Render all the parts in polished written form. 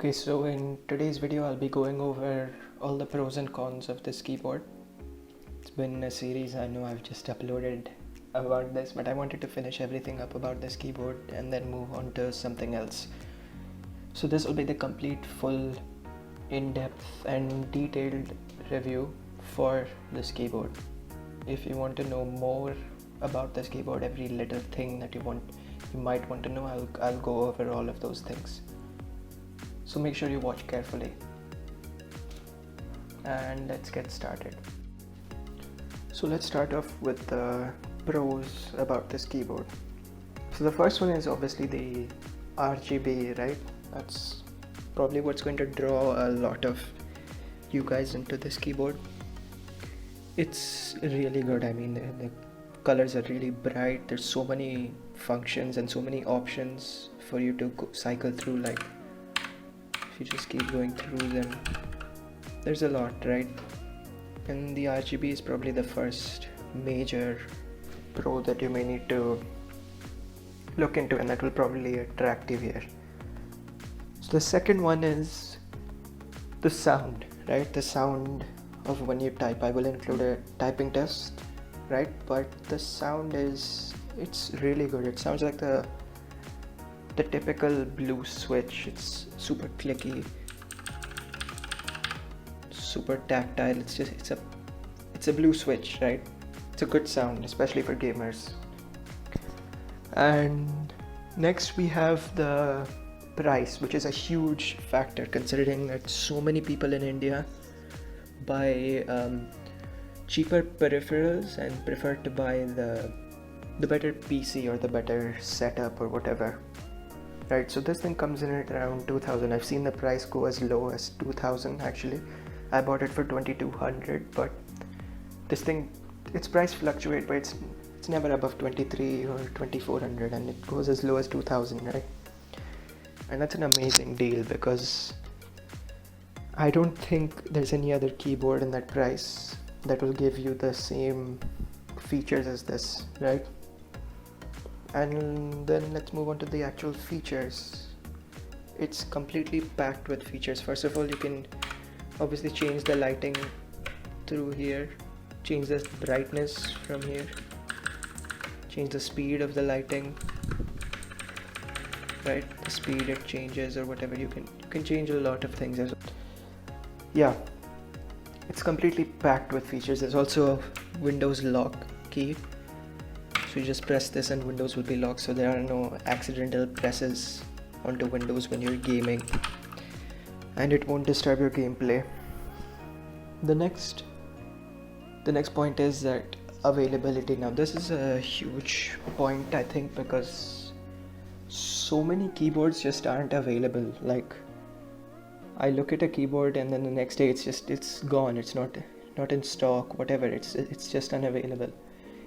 Okay, so in today's video I'll be going over all the pros and cons of this keyboard. It's been a series, I know I've just uploaded about this, but I wanted to finish everything up about this keyboard and then move on to something else. So this will be the complete, full, in-depth and detailed review for this keyboard. If you want to know more about this keyboard, every little thing that you might want to know, I'll go over all of those things. So make sure you watch carefully. And let's get started. So let's start off with the pros about this keyboard. So the first one is obviously the RGB, right? That's probably what's going to draw a lot of you guys into this keyboard. It's really good. I mean, the colors are really bright. There's so many functions and so many options for you to cycle through. Like if you just keep going through them, there's a lot, right? And the RGB is probably the first major pro that you may need to look into, and that will probably attract you here. So the second one is the sound, right? The sound of when you type. I will include a typing test, right? But the sound it's really good. It sounds like the typical blue switch. It's super clicky, super tactile. It's a blue switch, right? It's a good sound, especially for gamers. And next we have the price, which is a huge factor considering that so many people in India buy cheaper peripherals and prefer to buy the better PC or the better setup or whatever, right? So this thing comes in at around 2000. I've seen the price go as low as 2000 actually. I bought it for 2200, but this thing, its price fluctuates, but it's never above 23 or 2400, and it goes as low as 2000, right? And that's an amazing deal because I don't think there's any other keyboard in that price that will give you the same features as this, right? And then let's move on to the actual features. It's completely packed with features. First of all, you can obviously change the lighting through here, change the brightness from here, change the speed of the lighting, right? The speed it changes or whatever. You can change a lot of things as well. Yeah, it's completely packed with features. There's also a Windows lock key, so you just press this and Windows will be locked, so there are no accidental presses onto Windows when you're gaming, and it won't disturb your gameplay. The next point is that availability. Now this is a huge point, I think, because so many keyboards just aren't available. Like I look at a keyboard and then the next day it's gone, it's not in stock, whatever, it's just unavailable.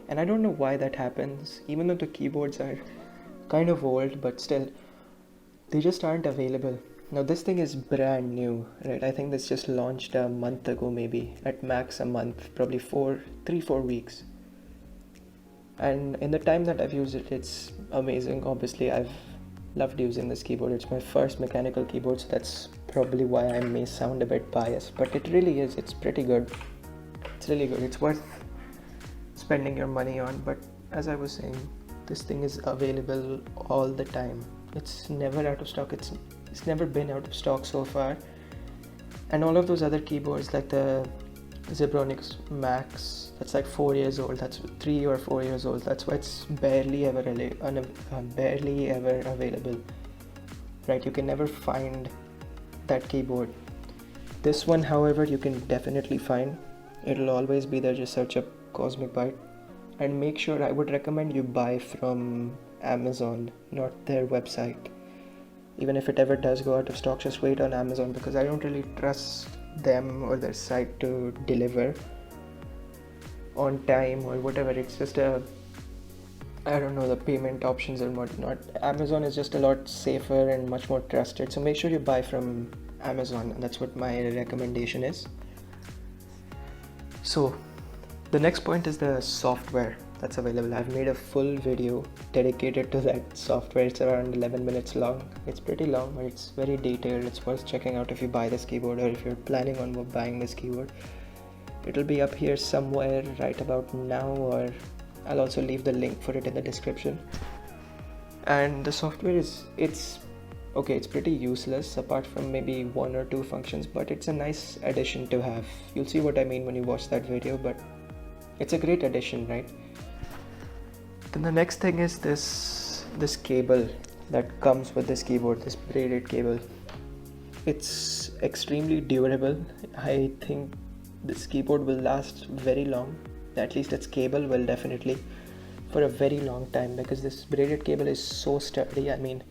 And I don't know why that happens, even though the keyboards are kind of old, but still they just aren't available. Now this thing is brand new, right? I think this just launched a month ago, maybe at max a month, probably 3-4 weeks. And in the time that I've used it, it's amazing. Obviously I've loved using this keyboard. It's my first mechanical keyboard, so that's probably why I may sound a bit biased, but it really is. It's pretty good. It's really good. It's worth spending your money on. But as I was saying, this thing is available all the time. It's never out of stock. It's never been out of stock so far. And all of those other keyboards, like the Zebronics Max, that's like 4 years old, that's 3 or 4 years old, that's why it's barely ever available, right? You can never find that keyboard. This one, however, you can definitely find. It'll always be there. Just search up Cosmic Byte, and make sure, I would recommend you buy from Amazon, not their website. Even if it ever does go out of stock, just wait on Amazon, because I don't really trust them or their site to deliver on time or whatever. It's just I don't know, the payment options and whatnot. Amazon is just a lot safer and much more trusted, so make sure you buy from Amazon, and that's what my recommendation is. So the next point is the software. that's available. I've made a full video dedicated to that software. It's around 11 minutes long. It's pretty long, but it's very detailed. It's worth checking out if you buy this keyboard, or if you're planning on buying this keyboard. It'll be up here somewhere right about now, or I'll also leave the link for it in the description. And the software it's pretty useless apart from maybe 1 or 2 functions, but it's a nice addition to have. You'll see what I mean when you watch that video, but it's a great addition, right? Then the next thing is this cable that comes with this keyboard, this braided cable. It's extremely durable. I think this keyboard will last very long. At least its cable will definitely, for a very long time, because this braided cable is so sturdy. I mean,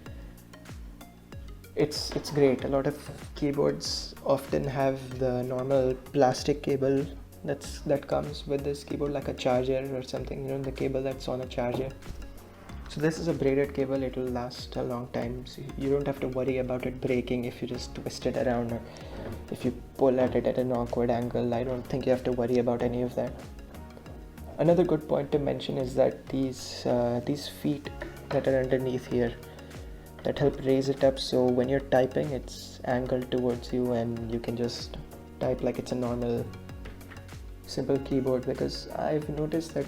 it's great. A lot of keyboards often have the normal plastic cable that comes with this keyboard, like a charger or something, the cable that's on a charger. So this is a braided cable. It will last a long time, so you don't have to worry about it breaking if you just twist it around, or if you pull at it at an awkward angle. I don't think you have to worry about any of that. Another good point to mention is that these feet that are underneath here, that help raise it up, so when you're typing it's angled towards you and you can just type like it's a normal simple keyboard. Because I've noticed that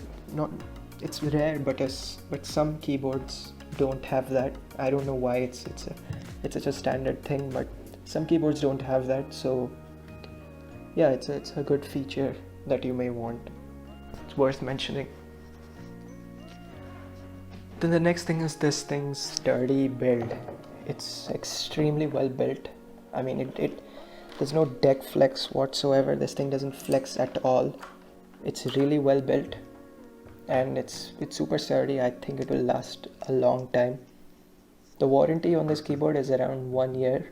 it's rare, but some keyboards don't have that. I don't know why. It's such a standard thing, but some keyboards don't have that. So yeah, it's a good feature that you may want. It's worth mentioning. Then the next thing is this thing's sturdy build. It's extremely well built. I mean, there's no deck flex whatsoever. This thing doesn't flex at all. It's really well built, and it's super sturdy. I think it will last a long time. The warranty on this keyboard is around 1 year,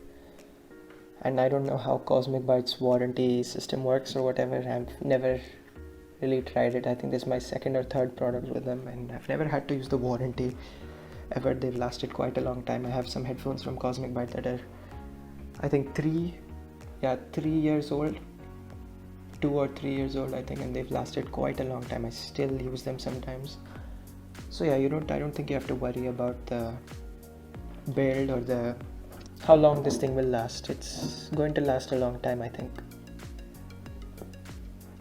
and I don't know how Cosmic Byte's warranty system works or whatever. I've never really tried it. I think this is my second or third product with them, and I've never had to use the warranty ever. They've lasted quite a long time. I have some headphones from Cosmic Byte that are, I think 3 years old, 2 or 3 years old, I think, and they've lasted quite a long time. I still use them sometimes. So yeah, I don't think you have to worry about the build or how long this thing will last. It's going to last a long time, I think.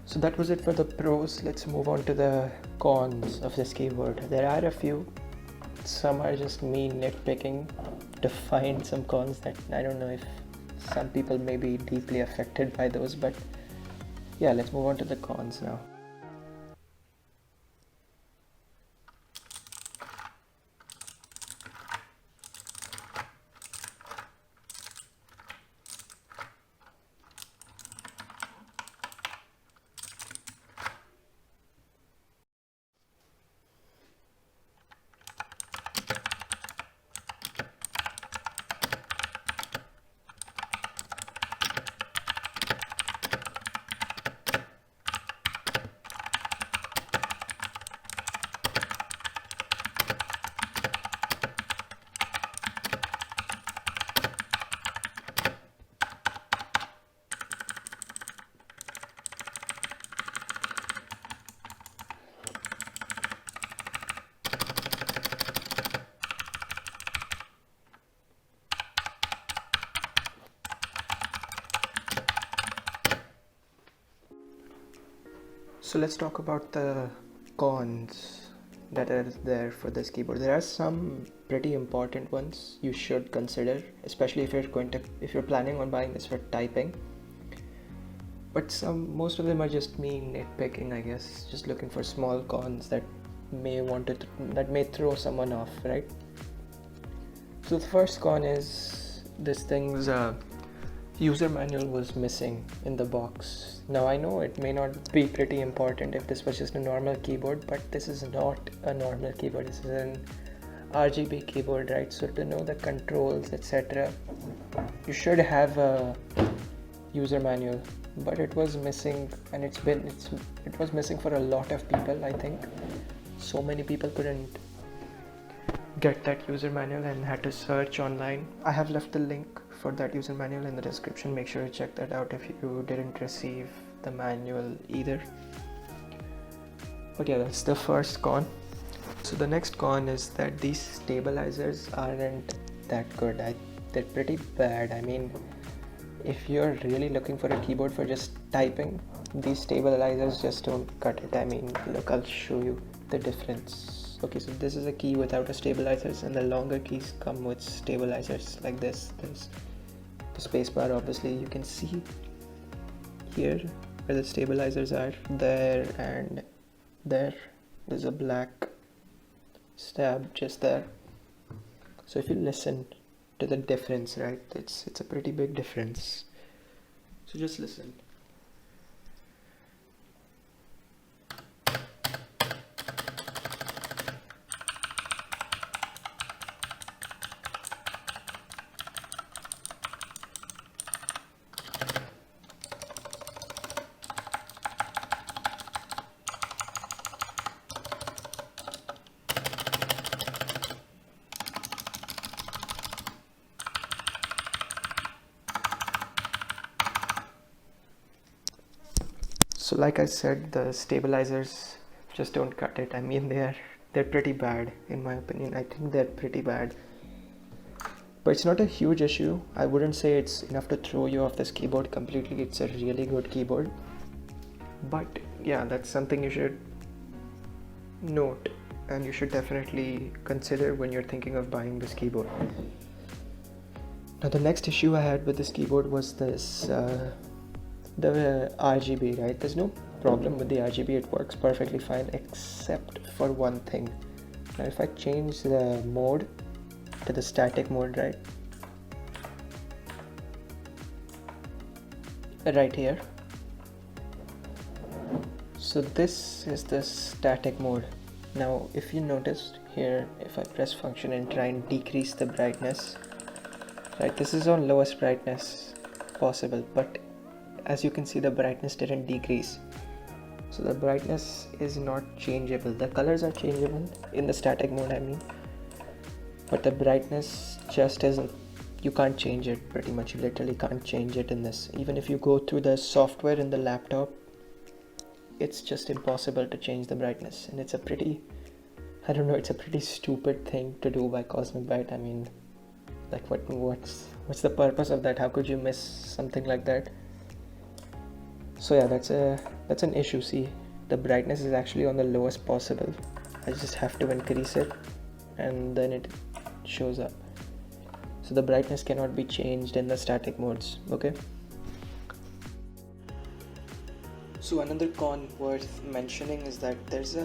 So that was it for the pros. Let's move on to the cons of this keyboard. There are a few. Some are just me nitpicking to find some cons that I don't know if some people may be deeply affected by those, but yeah, let's move on to the cons now. So let's talk about the cons that are there for this keyboard. There are some pretty important ones you should consider, especially if you're planning on buying this for typing. But most of them are just me nitpicking, I guess, just looking for small cons that may throw someone off, right? So the first con is this thing's user manual was missing in the box. Now I know it may not be pretty important if this was just a normal keyboard, but this is not a normal keyboard. This is an RGB keyboard, right? So to know the controls, etc., you should have a user manual, but it was missing, and it was missing for a lot of people. I think so many people couldn't get that user manual and had to search online. I have left the link for that user manual in the description. Make sure to check that out if you didn't receive the manual either. But yeah, that's the first con. So the next con is that these stabilizers aren't that good. They're pretty bad. I mean, if you're really looking for a keyboard for just typing, these stabilizers just don't cut it. I mean, look, I'll show you the difference. Okay, so this is a key without a stabilizers, and the longer keys come with stabilizers like this. There's the spacebar, obviously. You can see here where the stabilizers are, there and there. There's a black stab just there. So if you listen to the difference, right, it's a pretty big difference. So just listen. So like I said, the stabilizers just don't cut it. I mean, they're pretty bad in my opinion. I think they're pretty bad. But it's not a huge issue. I wouldn't say it's enough to throw you off this keyboard completely. It's a really good keyboard. But yeah, that's something you should note and you should definitely consider when you're thinking of buying this keyboard. Now the next issue I had with this keyboard was this the RGB, right? There's no problem with the RGB, it works perfectly fine except for one thing. Now if I change the mode to the static mode, right here, so this is the static mode. Now if you noticed here, if I press function and try and decrease the brightness, right, this is on lowest brightness possible, but as you can see, the brightness didn't decrease. So the brightness is not changeable. The colors are changeable in the static mode, I mean, but the brightness just isn't. You can't change it pretty much. You literally can't change it in this. Even if you go through the software in the laptop, it's just impossible to change the brightness. And it's a pretty, I don't know, it's a pretty stupid thing to do by Cosmic Byte. I mean, like what's the purpose of that? How could you miss something like that? So yeah, that's an issue. See, the brightness is actually on the lowest possible. I just have to increase it and then it shows up. So the brightness cannot be changed in the static modes, okay? So another con worth mentioning is that there's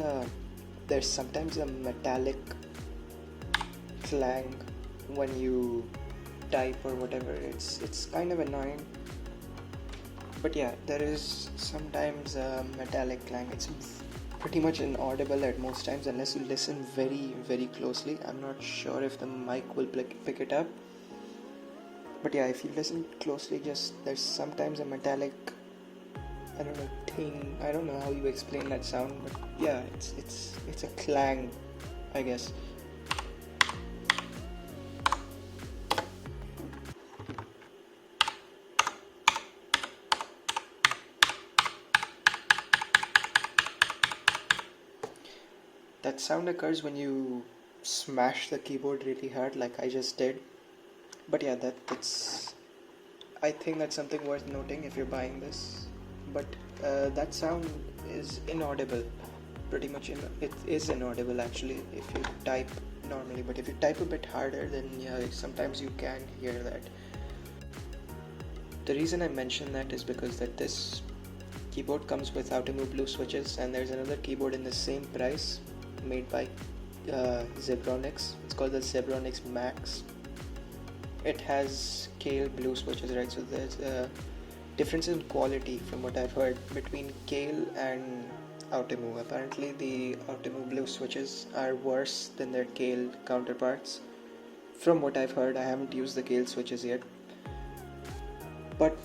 sometimes a metallic clang when you type or whatever. It's kind of annoying. But yeah, there is sometimes a metallic clang. It's pretty much inaudible at most times unless you listen very, very closely. I'm not sure if the mic will pick it up. But yeah, if you listen closely, there's sometimes a metallic, I don't know, thing. I don't know how you explain that sound, but yeah, it's a clang, I guess. That sound occurs when you smash the keyboard really hard, like I just did. But yeah, I think that's something worth noting if you're buying this. But that sound is inaudible. Pretty much, it is inaudible actually if you type normally. But if you type a bit harder, then yeah, sometimes you can hear that. The reason I mention that is because this keyboard comes with Outemu blue switches, and there's another keyboard in the same price made by Zebronics. It's called the Zebronics Max. It has Kale blue switches, right? So there's a difference in quality from what I've heard between Kale and Outemu. Apparently the Outemu blue switches are worse than their Kale counterparts. From what I've heard, I haven't used the Kale switches yet. But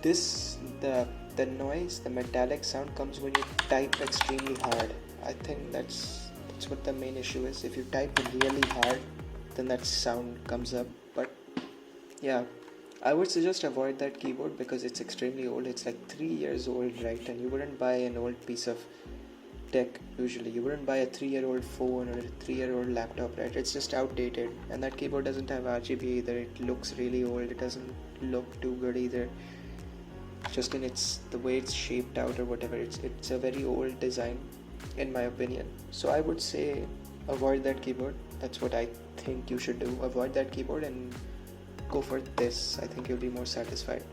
the noise, the metallic sound comes when you type extremely hard. I think that's what the main issue is. If you type really hard, then that sound comes up. But yeah, I would suggest avoid that keyboard because it's extremely old. It's like 3 years old, right? And you wouldn't buy an old piece of tech usually. You wouldn't buy a 3-year-old phone or a 3-year-old laptop, right? It's just outdated, and that keyboard doesn't have RGB either. It looks really old. It doesn't look too good either. Just in the way it's shaped out or whatever. It's a very old design, in my opinion. So I would say avoid that keyboard. That's what I think you should do. Avoid that keyboard and go for this. I think you'll be more satisfied.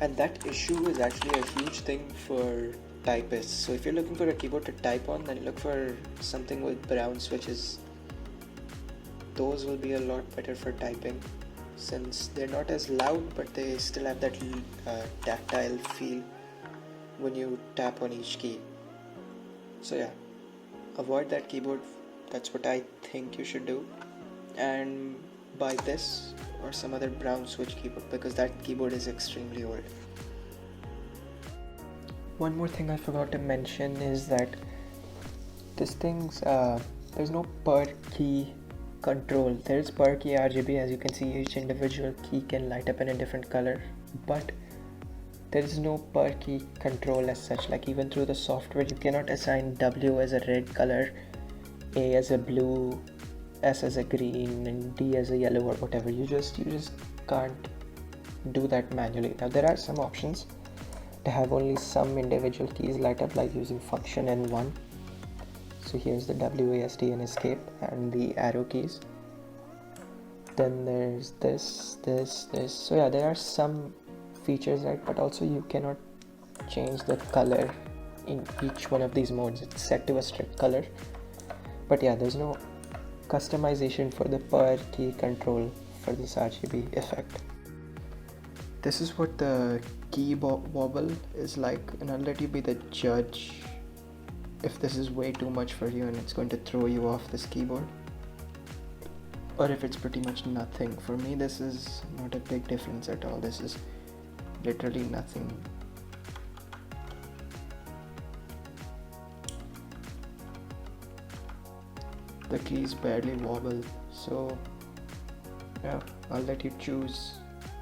And that issue is actually a huge thing for typists. So if you're looking for a keyboard to type on, then look for something with brown switches. Those will be a lot better for typing, since they're not as loud, but they still have that tactile feel when you tap on each key. So yeah, avoid that keyboard. That's what I think you should do, and buy this or some other brown switch keyboard, because that keyboard is extremely old. One more thing I forgot to mention is that this thing's there's no per key control. There is per key RGB. As you can see, each individual key can light up in a different color, but there is no per key control as such. Like, even through the software, you cannot assign W as a red color, A as a blue, S as a green, and D as a yellow or whatever. You just can't do that manually. Now there are some options to have only some individual keys light up, like using function N1. So here's the WASD and escape and the arrow keys. Then there's this. So yeah, there are some features, right? But also you cannot change the color in each one of these modes. It's set to a strict color. But yeah, there's no customization for the per key control for this RGB effect. This is what the KEYWOBBLE is like, and I'll let you be the judge if this is way too much for you and it's going to throw you off this keyboard, or if it's pretty much nothing. For me, this is not a big difference at all. This is literally nothing. The keys barely wobble, so yeah, I'll let you choose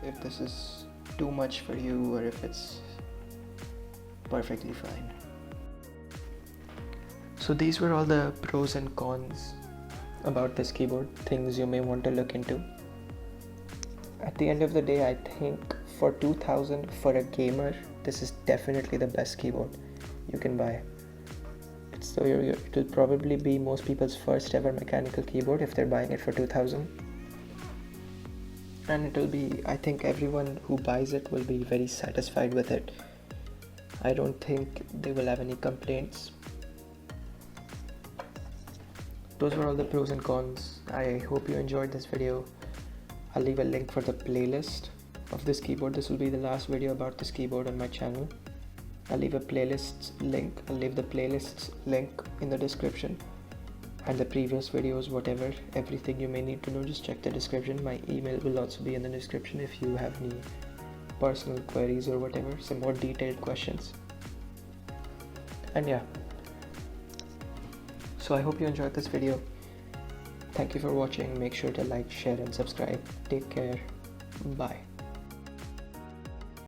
if this is too much for you or if it's perfectly fine. So these were all the pros and cons about this keyboard, things you may want to look into. At the end of the day, I think for 2000 for a gamer, this is definitely the best keyboard you can buy. So it will probably be most people's first ever mechanical keyboard if they're buying it for 2000. And it will be, I think everyone who buys it will be very satisfied with it. I don't think they will have any complaints. Those were all the pros and cons. I hope you enjoyed this video. I'll leave a link for the playlist of this keyboard. This will be the last video about this keyboard on my channel. I'll leave a playlist link. I'll leave the playlist's link in the description, and the previous videos, whatever, everything you may need to know, just check the description. My email will also be in the description if you have any personal queries or whatever, some more detailed questions. And yeah, so I hope you enjoyed this video. Thank you for watching. Make sure to like, share and subscribe. Take care. Bye.